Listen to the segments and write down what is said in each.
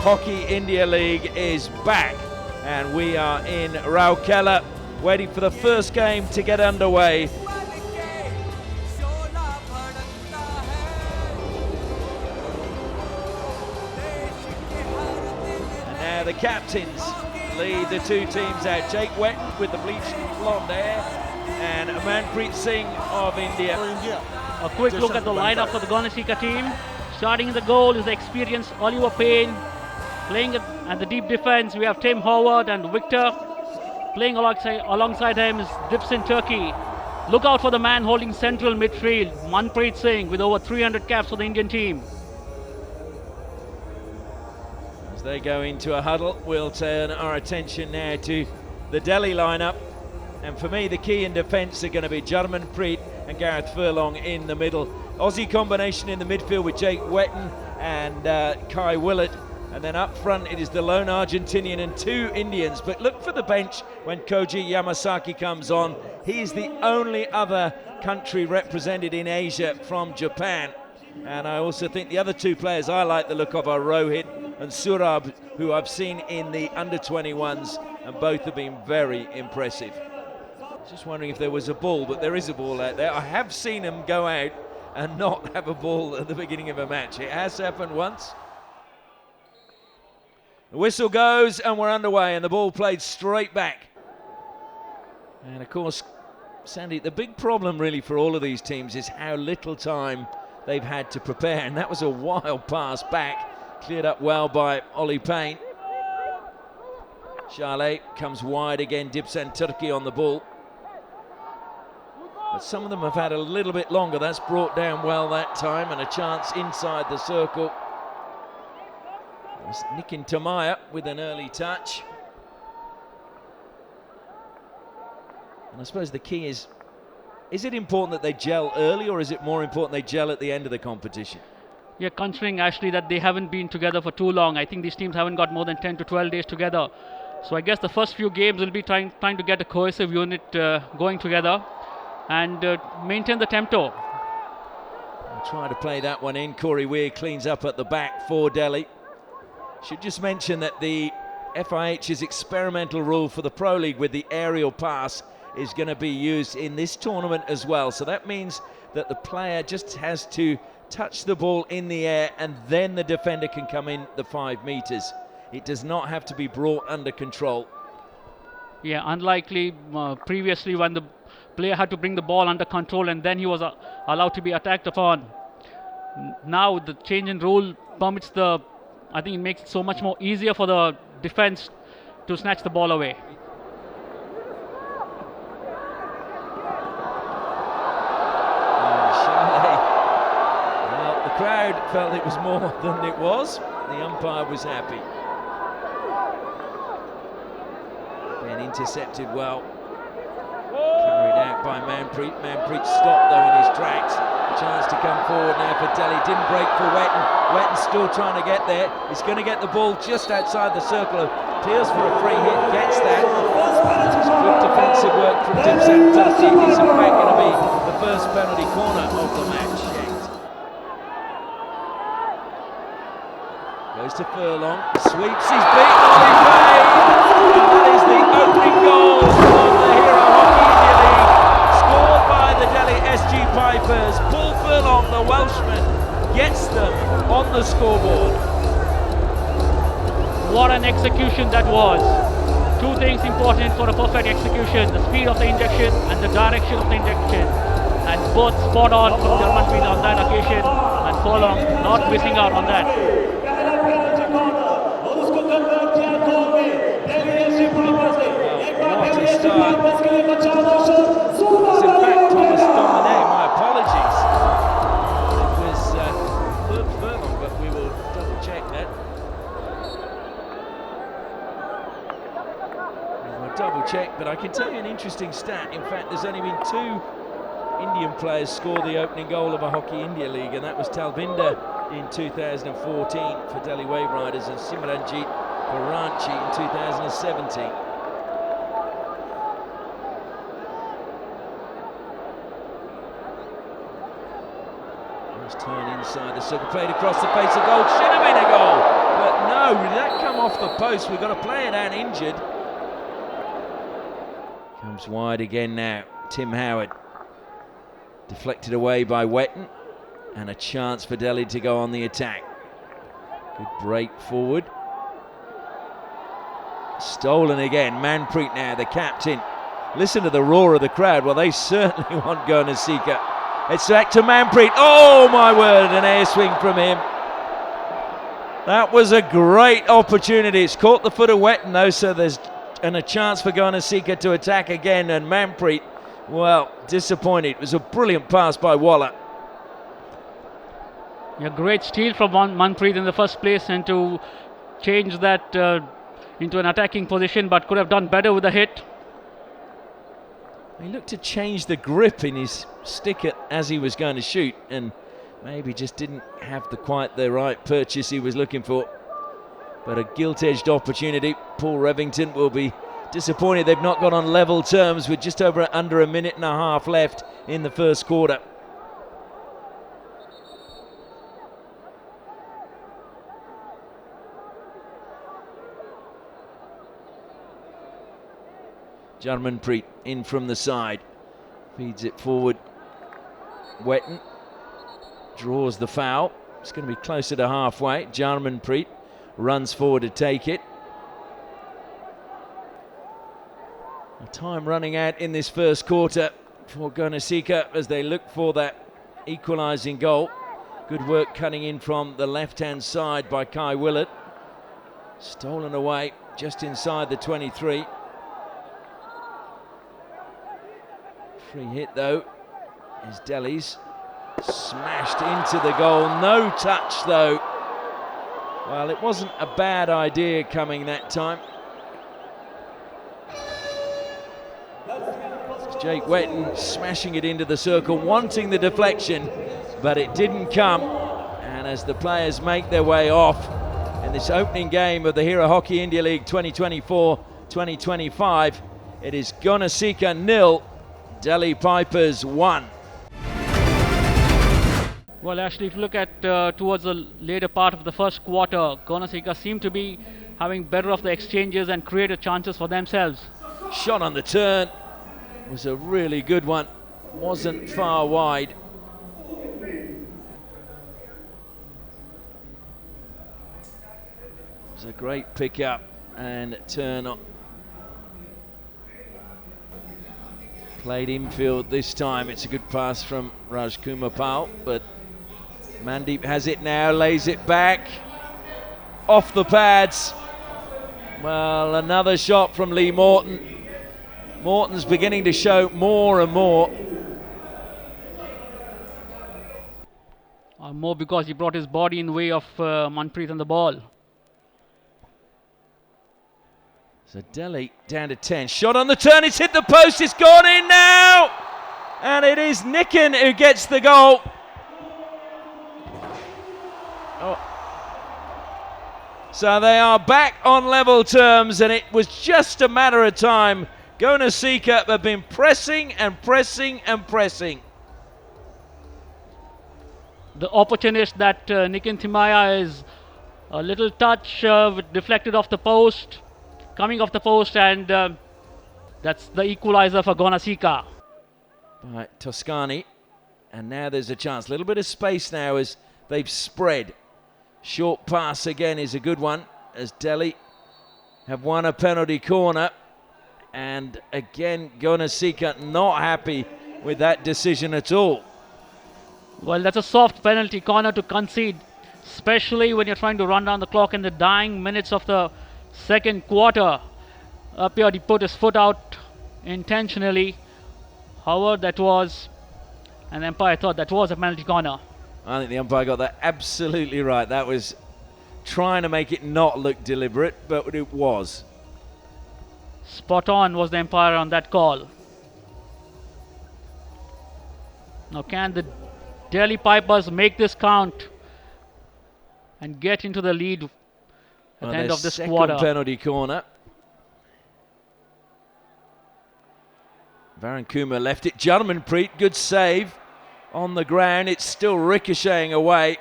Hockey India League is back, and we are in Rourkela waiting for the first game to get underway. And now the captains lead the two teams out. Jake Wetton with the bleached blonde hair and Manpreet Singh of India. A quick look at the lineup for the Gonasika team. Starting in the goal is the experienced Oliver Payne. Playing at the deep defense, we have Tim Howard and Victor. Playing alongside him is Dipson Turkey. Look out for the man holding central midfield, Manpreet Singh, with over 300 caps for the Indian team. As they go into a huddle, we'll turn our attention now to the Delhi lineup. And for me, the key in defence are going to be Jarmanpreet and Gareth Furlong in the middle. Aussie combination in the midfield with Jake Wetton and Kai Willett. And then up front, it is the lone Argentinian and two Indians. But look for the bench when Koji Yamasaki comes on. He is the only other country represented in Asia from Japan. And I also think the other two players I like the look of are Rohit and Surab, who I've seen in the under-21s, and both have been very impressive. Just wondering if there was a ball, but there is a ball out there. I have seen him go out and not have a ball at the beginning of a match. It has happened once. The whistle goes and we're underway, and the ball played straight back. And of course, Sandy, the big problem really for all of these teams is how little time they've had to prepare, and that was a wild pass back, cleared up well by Ollie Payne. Charlet comes wide again, Dipson Turkey on the ball. But some of them have had a little bit longer. That's brought down well that time, and a chance inside the circle. There's Nikin Tamaya with an early touch. And I suppose the key is it important that they gel early, or is it more important they gel at the end of the competition? Yeah, considering actually that they haven't been together for too long. I think these teams haven't got more than 10 to 12 days together. So I guess the first few games will be trying to get a cohesive unit going together and maintain the tempo. I'll try to play that one in. Corey Weir cleans up at the back for Delhi. Should just mention that the FIH's experimental rule for the Pro League with the aerial pass is going to be used in this tournament as well. So that means that the player just has to touch the ball in the air and then the defender can come in the 5 meters. It does not have to be brought under control. Yeah, unlikely previously when the player had to bring the ball under control and then he was allowed to be attacked upon. Now the change in rule permits I think it makes it so much more easier for the defense to snatch the ball away. Well, the crowd felt it was more than it was. The umpire was happy. Again, intercepted well. Carried out by Manpreet. Manpreet stopped though in his tracks. A chance to come forward now for Delhi. Didn't break for Wetton. Wetton's still trying to get there. He's going to get the ball just outside the circle. Appeals for a free hit. Gets that. Good defensive work from Dipson Turkey. It's in fact going to be the first penalty corner of the match. Goes to Furlong. Sweeps. He's beaten Ollie Payne. And that is the opening goal of the Hero Hockey India League, scored by the Delhi SG Pipers. Paul Furlong, the Welshman, gets them on the scoreboard. What an execution that was. Two things important for a perfect execution: the speed of the injection and the direction of the injection. And both spot on from Jarmanpreet on that occasion, and Furlong not missing out on that. What a start. It's in fact Thomas Domine, my apologies. It was Furlong, but we will double check that. We'll double check, but I can tell you an interesting stat. In fact, there's only been 2 Indian players score the opening goal of a Hockey India League, and that was Talvinder in 2014 for Delhi Wave Riders and Simranjit Baranchi in 2017. Just turn inside the circle, played across the face of goal. Should have been a goal, but no, did that come off the post? We've got to play it out injured. Comes wide again now. Tim Howard. Deflected away by Wetton. And a chance for Delhi to go on the attack. Good break forward. Stolen again. Manpreet now, the captain. Listen to the roar of the crowd. Well, they certainly want Gonasika. It's back to Manpreet. Oh, my word, an air swing from him. That was a great opportunity. It's caught the foot of Wetton, though, so there's a chance for Gonasika to attack again. And Manpreet, well, disappointed. It was a brilliant pass by Waller. A great steal from Manpreet in the first place, and to change that into an attacking position, but could have done better with the hit. He looked to change the grip in his stick as he was going to shoot, and maybe just didn't have quite the right purchase he was looking for. But a gilt-edged opportunity. Paul Revington will be disappointed they've not got on level terms with just under a minute and a half left in the first quarter. Jarmanpreet in from the side, feeds it forward. Wetton draws the foul. It's going to be closer to halfway. Jarmanpreet runs forward to take it. Time running out in this first quarter for Gonasika as they look for that equalising goal. Good work cutting in from the left-hand side by Kai Willett. Stolen away just inside the 23. Free hit though is Delhi's. Smashed into the goal. No touch though. Well, it wasn't a bad idea coming that time. It's Jake Wetton smashing it into the circle, wanting the deflection, but it didn't come. And as the players make their way off in this opening game of the Hero Hockey India League 2024-2025, it is Gonasika 0, Delhi Pipers 1. Well, actually, if you look at towards the later part of the first quarter, Gonasika seemed to be having better of the exchanges and created chances for themselves. Shot on the turn was a really good one. Wasn't far wide. It was a great pick-up and turn on. Played infield this time. It's a good pass from Rajkumar Pal, but Mandeep has it now, lays it back. Off the pads. Well, another shot from Lee Morton. Morton's beginning to show more and more. More because he brought his body in the way of Manpreet and the ball. So Delhi down to 10. Shot on the turn, it's hit the post, it's gone in now! And it is Nikken who gets the goal. Oh. So they are back on level terms, and it was just a matter of time. Gonasika have been pressing and pressing and pressing. The opportunist that Nikken Thimaya is a little touch deflected off the post. Coming off the post, and that's the equalizer for Gonasika. By Toscani, and now there's a chance. A little bit of space now as they've spread. Short pass again is a good one as Delhi have won a penalty corner, and again Gonasika not happy with that decision at all. Well, that's a soft penalty corner to concede, especially when you're trying to run down the clock in the dying minutes of the second quarter. Up here he put his foot out intentionally. However, that was, and the umpire thought that was a penalty corner. I think the umpire got that absolutely right. That was trying to make it not look deliberate, but it was. Spot on was the umpire on that call. Now can the Delhi Pipers make this count and get into the lead at the end of this quarter? Second penalty corner. Varun Kumar left it. Jarmanpreet, good save on the ground. It's still ricocheting away.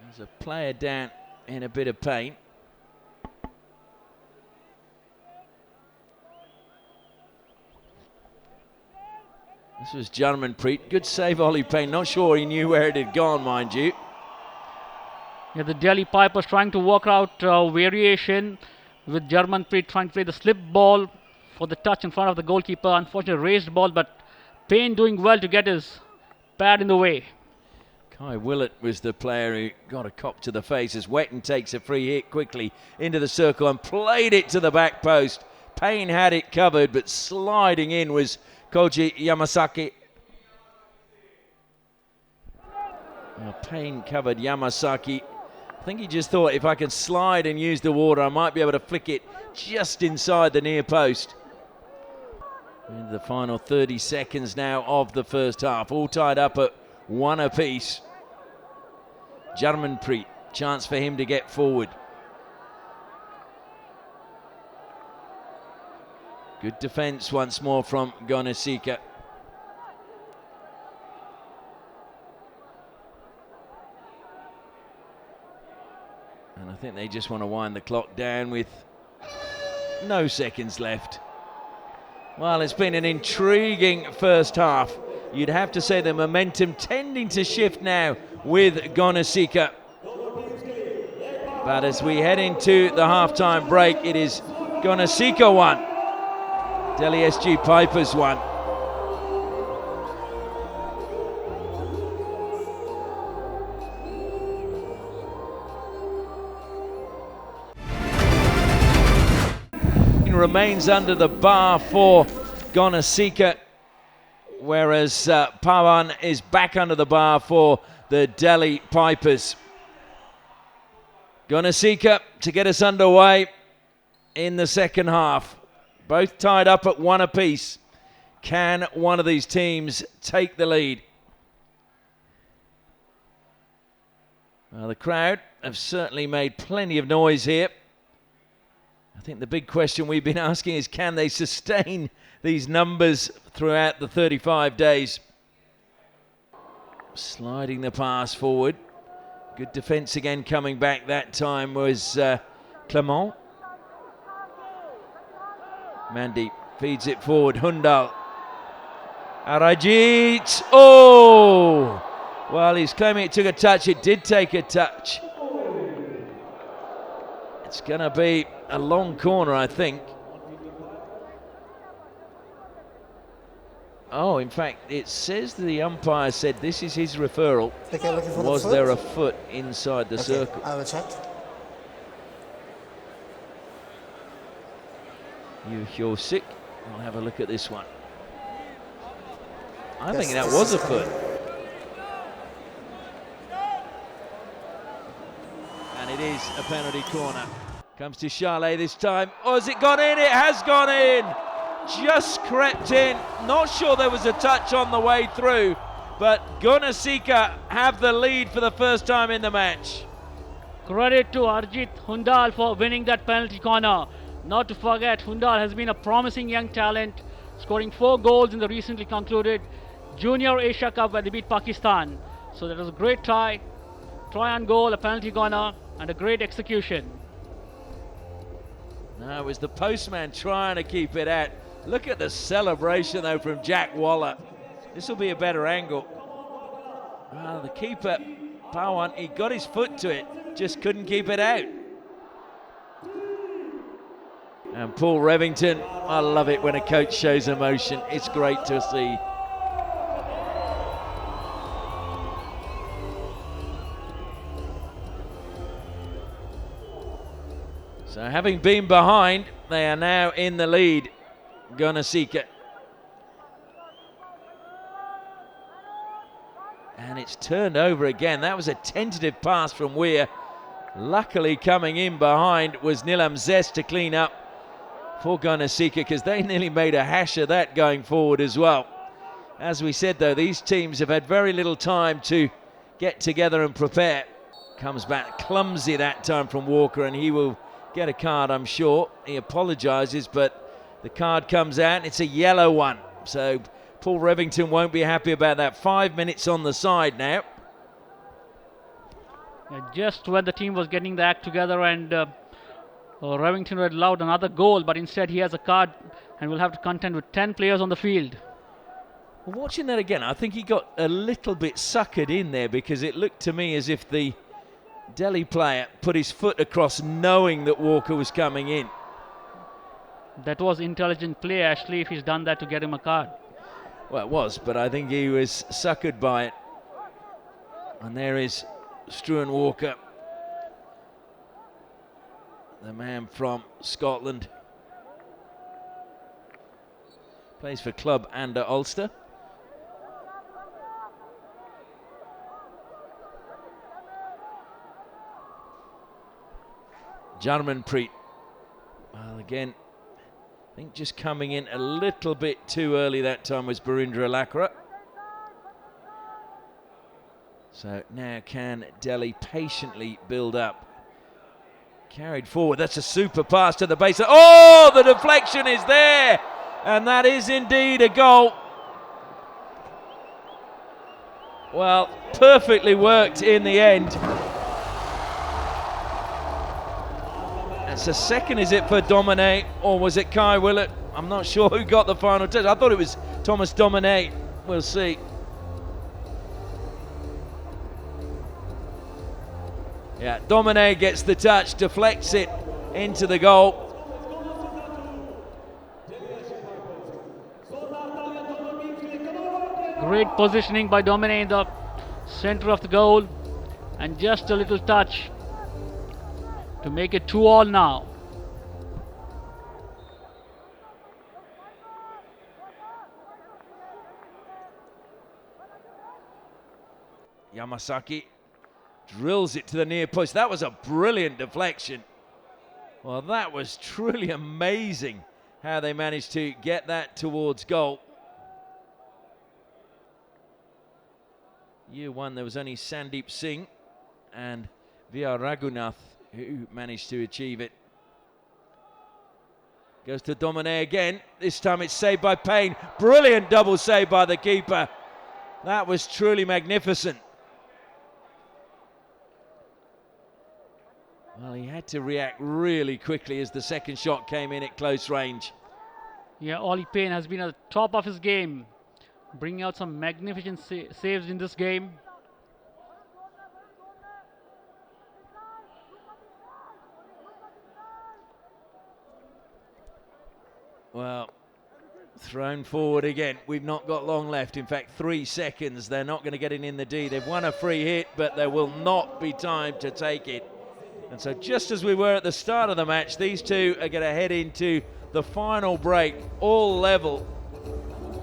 There's a player down in a bit of pain. This was Jarmanpreet. Good save, Ollie Payne. Not sure he knew where it had gone, mind you. Yeah, the Delhi Pipers trying to work out variation with Jarmanpreet trying to play the slip ball for the touch in front of the goalkeeper. Unfortunately, raised ball, but Payne doing well to get his pad in the way. Kai Willett was the player who got a cop to the face as Wetton takes a free hit quickly into the circle and played it to the back post. Payne had it covered, but sliding in was Koji Yamasaki. Payne covered Yamasaki. I think he just thought, if I can slide and use the water, I might be able to flick it just inside the near post. Into the final 30 seconds now of the first half, all tied up at 1 apiece. Jarmanpreet, chance for him to get forward. Good defence once more from Gonasika. And I think they just want to wind the clock down with no seconds left. Well, it's been an intriguing first half. You'd have to say the momentum tending to shift now with Gonasika. But as we head into the half-time break, it is Gonasika 1, Delhi SG Pipers 1. Remains under the bar for Gonasika, whereas Pawan is back under the bar for the Delhi Pipers. Gonasika to get us underway in the second half. Both tied up at 1 apiece. Can one of these teams take the lead? Well, the crowd have certainly made plenty of noise here. I think the big question we've been asking is, can they sustain these numbers throughout the 35 days? Sliding the pass forward. Good defence again coming back that time was Clement. Mandeep feeds it forward. Hundal. Arajit. Oh! Well, he's claiming it took a touch. It did take a touch. It's going to be a long corner, I think. Oh, in fact, it says the umpire said this is his referral. Okay, looking for Was the there a foot inside the circle? I will check. You're sick. I'll have a look at this one. I think that was a foot. And it is a penalty corner. Comes to Chalet this time. Oh, has it gone in? It has gone in. Just crept in. Not sure there was a touch on the way through, but Gonasika have the lead for the first time in the match. Credit to Arjit Hundal for winning that penalty corner. Not to forget, Hundal has been a promising young talent, scoring 4 goals in the recently concluded Junior Asia Cup where they beat Pakistan. So that was a great try on goal, a penalty corner, and a great execution. No, it was the postman trying to keep it out. Look at the celebration, though, from Jack Waller. This will be a better angle. Well, the keeper, Pawan, he got his foot to it, just couldn't keep it out. And Paul Revington, I love it when a coach shows emotion. It's great to see. So having been behind, they are now in the lead, Gonasika. And it's turned over again. That was a tentative pass from Weir. Luckily coming in behind was Nilam Zest to clean up for Gonasika, because they nearly made a hash of that going forward as well. As we said, though, these teams have had very little time to get together and prepare. Comes back clumsy that time from Walker, and he will get a card, I'm sure. He apologises, but the card comes out. It's a yellow one. So Paul Revington won't be happy about that. 5 minutes on the side now. Just when the team was getting the act together, and Revington had allowed another goal, but instead he has a card and will have to contend with 10 players on the field. Well, watching that again, I think he got a little bit suckered in there, because it looked to me as if the Delhi player put his foot across knowing that Walker was coming in. That was intelligent play, Ashley, if he's done that to get him a card. Well, it was, but I think he was suckered by it. And there is Struan Walker, the man from Scotland. Plays for club and Ulster. Jarmanpreet. Well, again, I think just coming in a little bit too early that time was Barindra Lakra. So now can Delhi patiently build up? Carried forward, that's a super pass to the base. Oh, the deflection is there! And that is indeed a goal. Well, perfectly worked in the end. That's a second, is it, for Domine, or was it Kai Willett? I'm not sure who got the final touch. I thought it was Thomas Domine. We'll see. Yeah, Domine gets the touch, deflects it into the goal. Great positioning by Domine in the center of the goal, and just a little touch to make it 2-2 now. Yamasaki drills it to the near post. That was a brilliant deflection. Well, that was truly amazing how they managed to get that towards goal. Year one, there was only Sandeep Singh and VR Raghunath who managed to achieve it. Goes to Domine again. This time it's saved by Payne. Brilliant double save by the keeper. That was truly magnificent. Well, he had to react really quickly as the second shot came in at close range. Yeah, Ollie Payne has been at the top of his game, bringing out some magnificent saves in this game. Well, thrown forward again. We've not got long left. In fact, 3 seconds. They're not going to get it in the D. They've won a free hit, but there will not be time to take it. And so just as we were at the start of the match, these two are going to head into the final break, all level.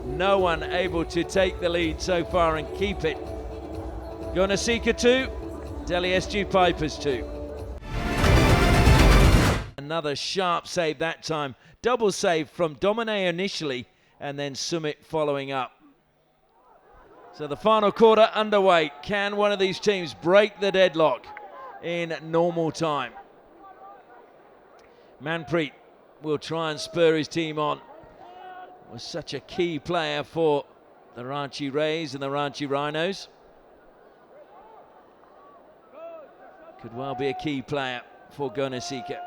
No one able to take the lead so far and keep it. Gonasika 2, Delhi SG Pipers 2. Another sharp save that time. Double save from Domine initially, and then Sumit following up. So the final quarter underway. Can one of these teams break the deadlock in normal time? Manpreet will try and spur his team on. Was such a key player for the Ranchi Rays and the Ranchi Rhinos. Could well be a key player for Gonasika.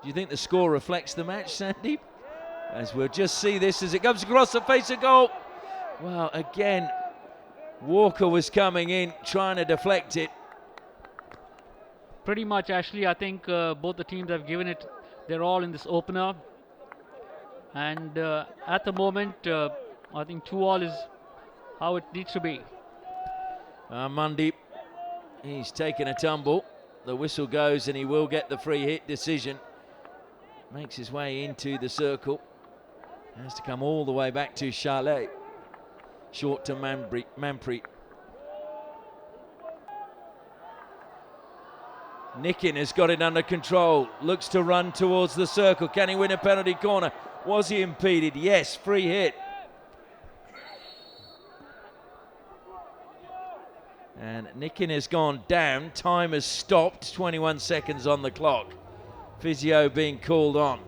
Do you think the score reflects the match, Sandeep? As we'll just see this as it comes across the face of goal. Well, again, Walker was coming in, trying to deflect it. Pretty much, Ashley, I think both the teams have given it their all in this opener. And at the moment, I think 2-2 is how it needs to be. Mandeep, he's taken a tumble. The whistle goes and he will get the free hit decision. Makes his way into the circle. Has to come all the way back to Chalet. Short to Manpreet. Nikin has got it under control. Looks to run towards the circle. Can he win a penalty corner? Was he impeded? Yes, free hit. And Nikin has gone down. Time has stopped. 21 seconds on the clock. physio being called on.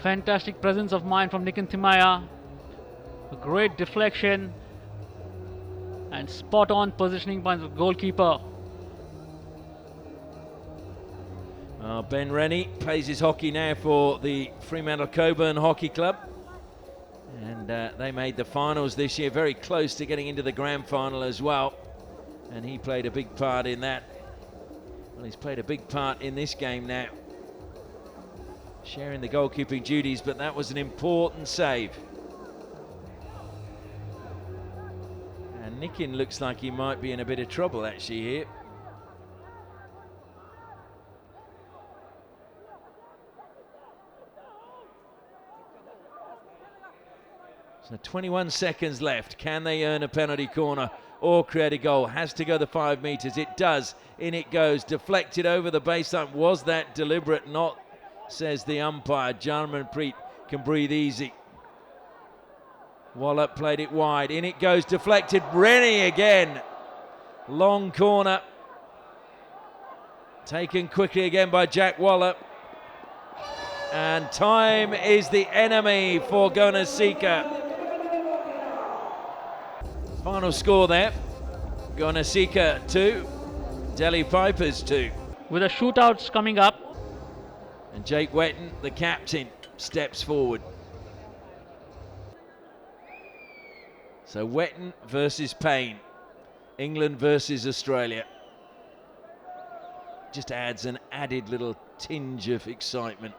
Fantastic presence of mind from Nikin Thimaya. A great deflection and spot on positioning by the goalkeeper. Ben Rennie plays his hockey now for the Fremantle Coburn Hockey Club. And they made the finals this year, very close to getting into the grand final as well. And he played a big part in that. Well, he's played a big part in this game now, sharing the goalkeeping duties, but that was an important save. And Nikin looks like he might be in a bit of trouble actually here. So 21 seconds left. Can they earn a penalty corner or create a goal? Has to go the 5 meters. It does. In it goes. Deflected over the baseline. Was that deliberate? Not, says the umpire. Jarmanpreet can breathe easy. Wallop played it wide. In it goes. Deflected. Rennie again. Long corner. Taken quickly again by Jack Wallop. And time is the enemy for Gonasika. Final score there, Gonasika 2, Delhi Pipers 2. With the shootouts coming up. And Jake Wetton, the captain, steps forward. So Wetton versus Payne, England versus Australia. Just adds an added little tinge of excitement.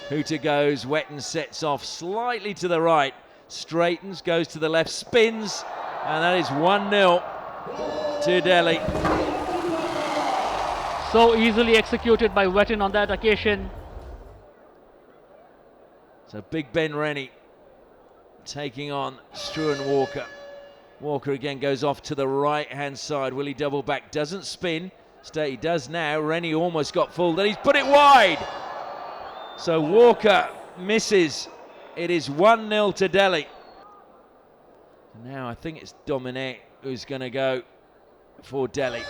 Hooter goes, Wetton sets off slightly to the right. Straightens, goes to the left, spins, and that is 1-0 to Delhi. So easily executed by Wetton on that occasion. So Big Ben Rennie taking on Struan Walker. Walker again goes off to the right-hand side. Will he double back? Doesn't spin. He does now. Rennie almost got full. Then he's put it wide. So Walker misses. It is 1-0 to Delhi. Now I think it's Dominic who's going to go for Delhi.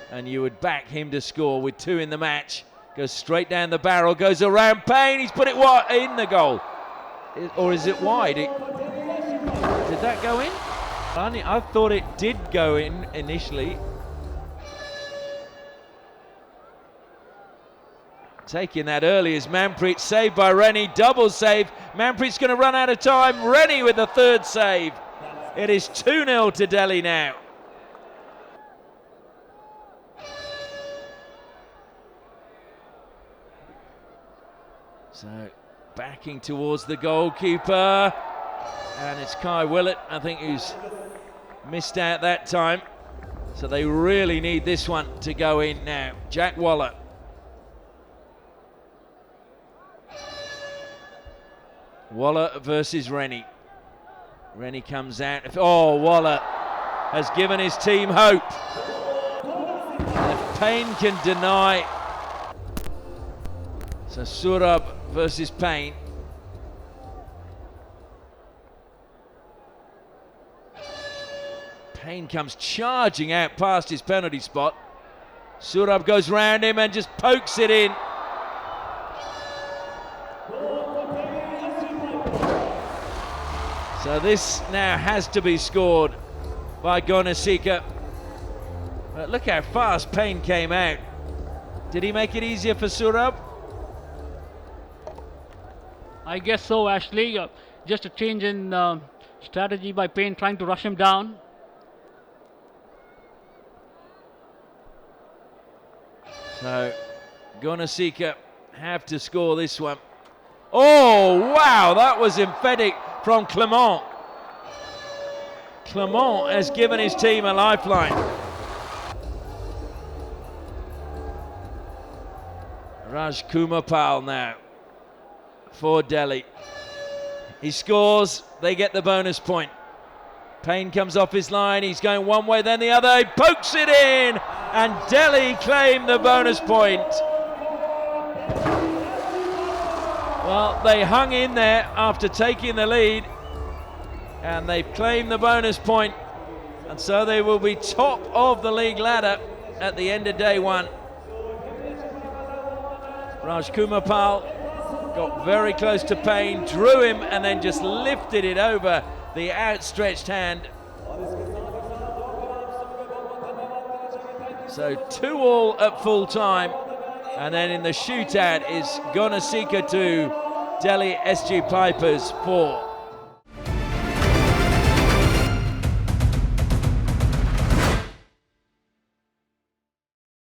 And you would back him to score with 2 in the match. Goes straight down the barrel, goes around Payne. He's put it in the goal. Or is it wide? Did that go in? I thought it did go in initially. Taking that early is Manpreet, saved by Rennie, double save. Manpreet's going to run out of time. Rennie with the 3rd save. It is 2-0 to Delhi now. So backing towards the goalkeeper. And it's Kai Willett, I think, who's missed out that time. So they really need this one to go in now. Jack Waller. Waller versus Rennie. Rennie comes out. Oh, Waller has given his team hope. If Payne can deny. So Surab versus Payne. Payne comes charging out past his penalty spot. Surab goes round him and just pokes it in. So this now has to be scored by Gonasika. But look how fast Payne came out. Did he make it easier for Surab? I guess so, Ashley. Just a change in strategy by Payne, trying to rush him down. So Gonasika have to score this one. Oh, wow, that was emphatic from Clement. Clement has given his team a lifeline. Raj Kumapal now for Delhi. He scores, they get the bonus point. Payne comes off his line, he's going one way then the other, he pokes it in, and Delhi claim the bonus point. Well, they hung in there after taking the lead, and they've claimed the bonus point. And so they will be top of the league ladder at the end of day one. Rajkumar Pal got very close to Payne, drew him, and then just lifted it over the outstretched hand. So 2-2 at full time. And then in the shootout is Gonasika 2, Delhi SG Pipers 4.